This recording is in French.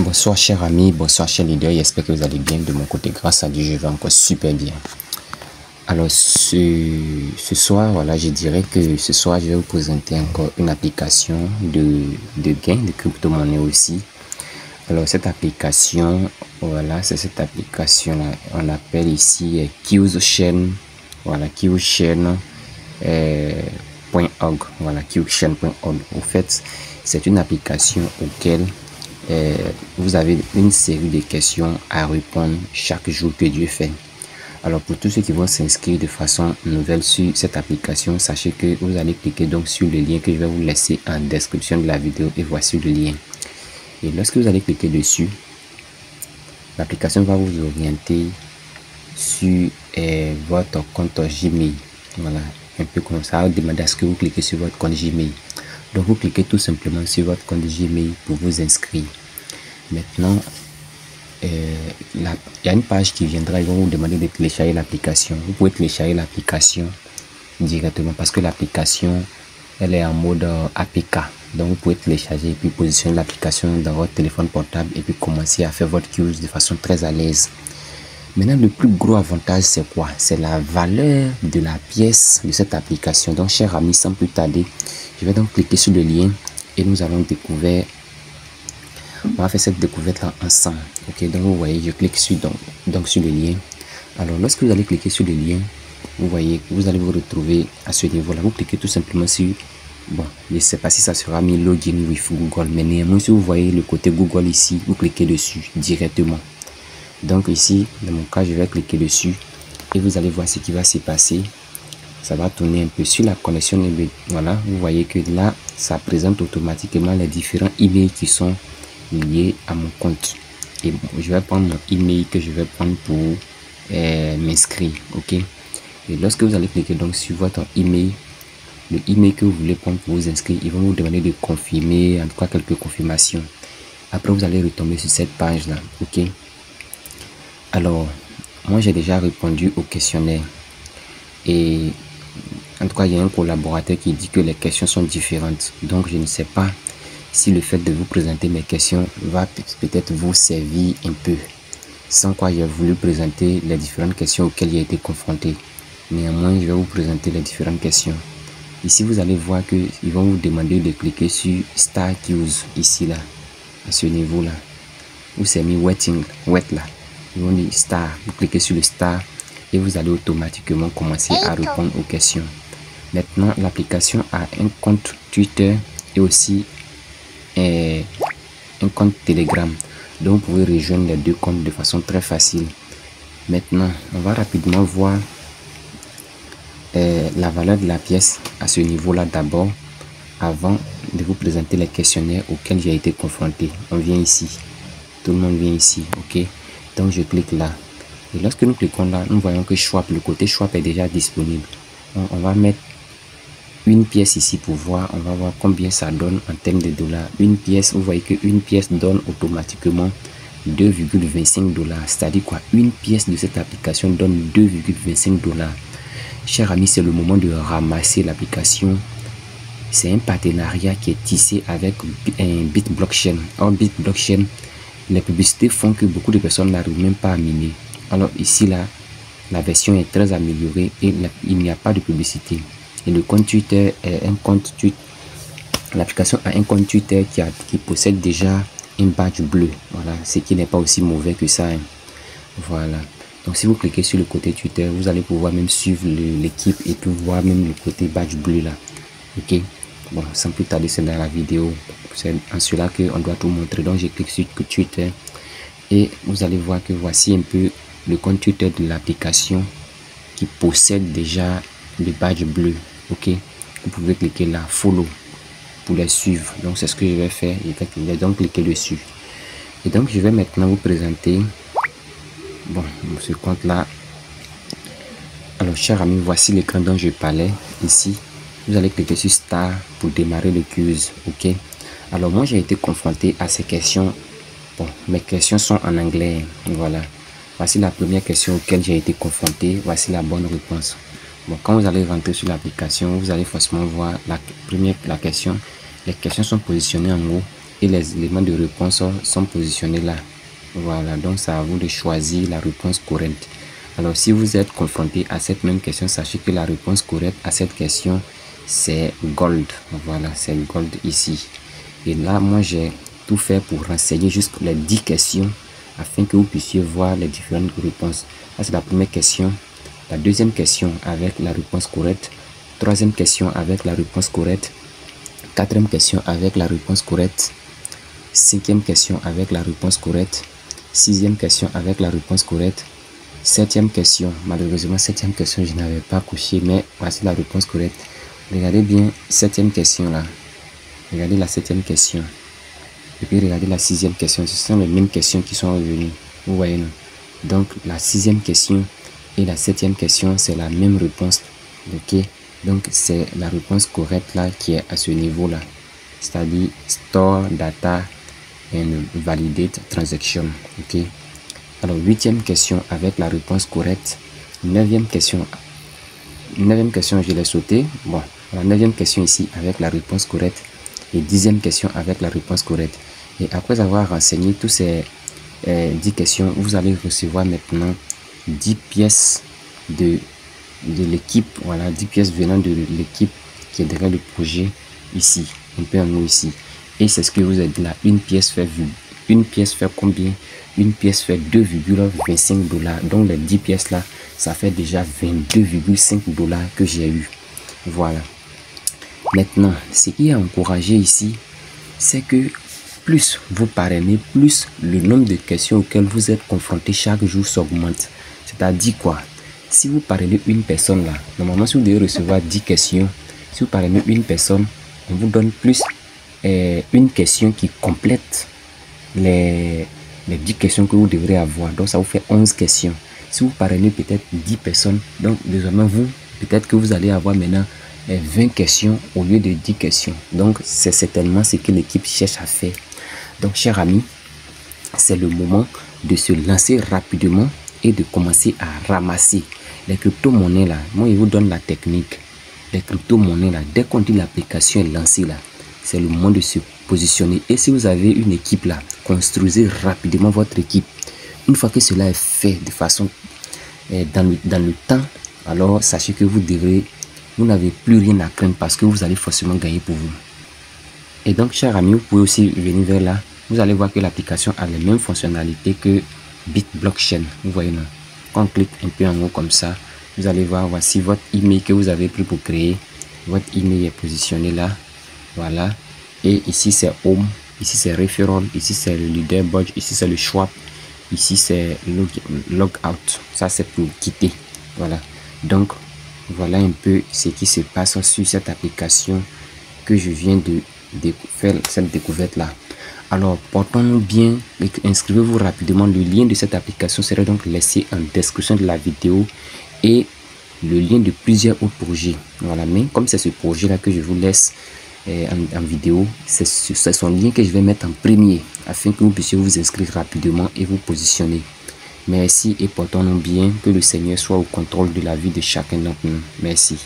Bonsoir chers amis, bonsoir chers leaders, j'espère que vous allez bien. De mon côté, grâce à Dieu, je vais encore super bien. Alors ce soir, voilà, je dirais que ce soir, je vais vous présenter encore une application de gain de crypto-monnaie aussi. Alors cette application, voilà, c'est cette application là, on appelle ici QChain, voilà, QChain.org, voilà, QChain.org. Au fait, c'est une application auquel vous avez une série de questions à répondre chaque jour que Dieu fait. Alors pour tous ceux qui vont s'inscrire de façon nouvelle sur cette application, sachez que vous allez cliquer donc sur le lien que je vais vous laisser en description de la vidéo et voici le lien. Et lorsque vous allez cliquer dessus, l'application va vous orienter sur votre compte Gmail. Voilà, un peu comme ça, va demander à ce que vous cliquez sur votre compte Gmail. Donc vous cliquez tout simplement sur votre compte Gmail pour vous inscrire. Maintenant, il y a une page qui viendra, ils vont vous demander de télécharger l'application. Vous pouvez télécharger l'application directement parce que l'application, elle est en mode APK. Donc vous pouvez télécharger et puis positionner l'application dans votre téléphone portable et puis commencer à faire votre use de façon très à l'aise. Maintenant, le plus gros avantage, c'est quoi? C'est la valeur de la pièce de cette application. Donc, chers amis, sans plus tarder, je vais donc cliquer sur le lien et nous allons découvrir. On va faire cette découverte là ensemble. Ok, donc vous voyez, je clique sur donc sur le lien. Alors, lorsque vous allez cliquer sur le lien, vous voyez, vous allez vous retrouver à ce niveau là. Vous cliquez tout simplement sur, bon, je ne sais pas si ça sera mis login with Google, mais néanmoins, si vous voyez le côté Google ici, vous cliquez dessus directement. Donc ici, dans mon cas, je vais cliquer dessus et vous allez voir ce qui va se passer. Ça va tourner un peu sur la connexion. Voilà, vous voyez que là, ça présente automatiquement les différents emails qui sont liés à mon compte. Et je vais prendre mon email que je vais prendre pour m'inscrire. Ok. Et lorsque vous allez cliquer donc sur votre email, le email que vous voulez prendre pour vous inscrire, ils vont vous demander de confirmer, en tout cas quelques confirmations. Après, vous allez retomber sur cette page là. Ok. Alors, moi j'ai déjà répondu au questionnaire et en tout cas il y a un collaborateur qui dit que les questions sont différentes. Donc je ne sais pas si le fait de vous présenter mes questions va peut-être vous servir un peu. Sans quoi j'ai voulu présenter les différentes questions auxquelles j'ai été confronté. Néanmoins, je vais vous présenter les différentes questions. Ici, vous allez voir qu'ils vont vous demander de cliquer sur Start Use ici là, à ce niveau là, où c'est mis waiting, wait là. Ils vont dire star, vous cliquez sur le star et vous allez automatiquement commencer à répondre aux questions. Maintenant, l'application a un compte Twitter et aussi un compte Telegram. Donc, vous pouvez rejoindre les deux comptes de façon très facile. Maintenant, on va rapidement voir la valeur de la pièce à ce niveau-là d'abord, avant de vous présenter les questionnaires auxquels j'ai été confronté. On vient ici. Tout le monde vient ici, ok? Donc je clique là et lorsque nous cliquons là, nous voyons que Swap, le côté Swap est déjà disponible. Donc, on va mettre une pièce ici pour voir, on va voir combien ça donne en termes de dollars. Une pièce, vous voyez que une pièce donne automatiquement 2,25 $. C'est-à-dire quoi? Une pièce de cette application donne 2,25 $. Chers amis, c'est le moment de ramasser l'application. C'est un partenariat qui est tissé avec un BitBlockchain. Or BitBlockchain, les publicités font que beaucoup de personnes n'arrivent même pas à miner. Alors ici là, la version est très améliorée et il n'y a pas de publicité. Et le compte Twitter est un compte Twitter. L'application a un compte Twitter qui possède déjà un badge bleu. Voilà, ce qui n'est pas aussi mauvais que ça. Hein. Voilà. Donc si vous cliquez sur le côté Twitter, vous allez pouvoir même suivre l'équipe et puis voir même le côté badge bleu là. Ok. Bon, sans plus tarder, c'est dans la vidéo. C'est en cela qu'on doit tout montrer. Donc, je clique sur Twitter et vous allez voir que voici un peu le compte Twitter de l'application qui possède déjà le badge bleu. Ok, vous pouvez cliquer là, follow pour les suivre. Donc, c'est ce que je vais faire. Je vais donc cliquer dessus. Et donc, je vais maintenant vous présenter bon, ce compte là. Alors, chers amis, voici l'écran dont je parlais ici. Vous allez cliquer sur Start pour démarrer le quiz. Ok. Alors moi j'ai été confronté à ces questions. Bon, mes questions sont en anglais. Voilà. Voici la première question auquel j'ai été confronté. Voici la bonne réponse. Bon, quand vous allez rentrer sur l'application, vous allez forcément voir la question. Les questions sont positionnées en haut et les éléments de réponse sont positionnés là. Voilà, donc c'est à vous de choisir la réponse correcte. Alors si vous êtes confronté à cette même question, sachez que la réponse correcte à cette question c'est gold. Voilà, c'est gold ici. Et là moi j'ai tout fait pour renseigner jusqu'à les 10 questions afin que vous puissiez voir les différentes réponses. Là c'est la première question, la deuxième question avec la réponse correcte, troisième question avec la réponse correcte, quatrième question avec la réponse correcte, cinquième question avec la réponse correcte, sixième question avec la réponse correcte, septième question, malheureusement septième question je n'avais pas couché, mais voici la réponse correcte. Regardez bien septième question là, regardez la septième question et puis regardez la sixième question, ce sont les mêmes questions qui sont revenues, vous voyez non? Donc la sixième question et la septième question c'est la même réponse, ok? Donc c'est la réponse correcte là qui est à ce niveau là, c'est-à-dire store data and validate transaction, ok? Alors huitième question avec la réponse correcte, neuvième question je l'ai sauté, bon, la neuvième question ici avec la réponse correcte et dixième question avec la réponse correcte. Et après avoir renseigné tous ces 10 questions, vous allez recevoir maintenant 10 pièces de l'équipe, voilà, 10 pièces venant de l'équipe qui est derrière le projet ici, un peu en haut ici. Et c'est ce que vous êtes là, une pièce fait combien? Une pièce fait 2,25 $. Donc les 10 pièces là, ça fait déjà 22,5 $ que j'ai eu. Voilà. Maintenant, ce qui est encouragé ici, c'est que plus vous parrainez, plus le nombre de questions auxquelles vous êtes confrontés chaque jour s'augmente. C'est-à-dire quoi? Si vous parrainez une personne là, normalement si vous devez recevoir 10 questions, si vous parrainez une personne, on vous donne plus une question qui complète les 10 questions que vous devrez avoir. Donc ça vous fait 11 questions. Si vous parrainez peut-être 10 personnes, donc désormais vous, peut-être que vous allez avoir maintenant 20 questions au lieu de 10 questions. Donc c'est certainement ce que l'équipe cherche à faire. Donc chers amis, c'est le moment de se lancer rapidement et de commencer à ramasser les crypto-monnaies là. Moi, je vous donne la technique. Les crypto-monnaies là, dès qu'on dit l'application est lancée là, c'est le moment de se positionner. Et si vous avez une équipe là, construisez rapidement votre équipe. Une fois que cela est fait de façon dans le temps, alors sachez que vous n'avez plus rien à craindre parce que vous allez forcément gagner pour vous. Et donc, chers amis, vous pouvez aussi venir vers là. Vous allez voir que l'application a les mêmes fonctionnalités que BitBlockchain. Vous voyez, non? Quand on clique un peu en haut comme ça, vous allez voir, voici votre email que vous avez pris pour créer. Votre email est positionné là. Voilà. Et ici, c'est Home. Ici, c'est Referral. Ici, c'est le Leaderboard. Ici, c'est le Swap. Ici, c'est Logout. Ça, c'est pour quitter. Voilà. Donc, voilà un peu ce qui se passe sur cette application que je viens de faire cette découverte là. Alors portons-nous bien et inscrivez-vous rapidement. Le lien de cette application sera donc laissé en description de la vidéo et le lien de plusieurs autres projets. Voilà, mais comme c'est ce projet là que je vous laisse en vidéo, c'est son lien que je vais mettre en premier afin que vous puissiez vous inscrire rapidement et vous positionner. Merci et portons-nous bien. Que le Seigneur soit au contrôle de la vie de chacun d'entre nous. Merci.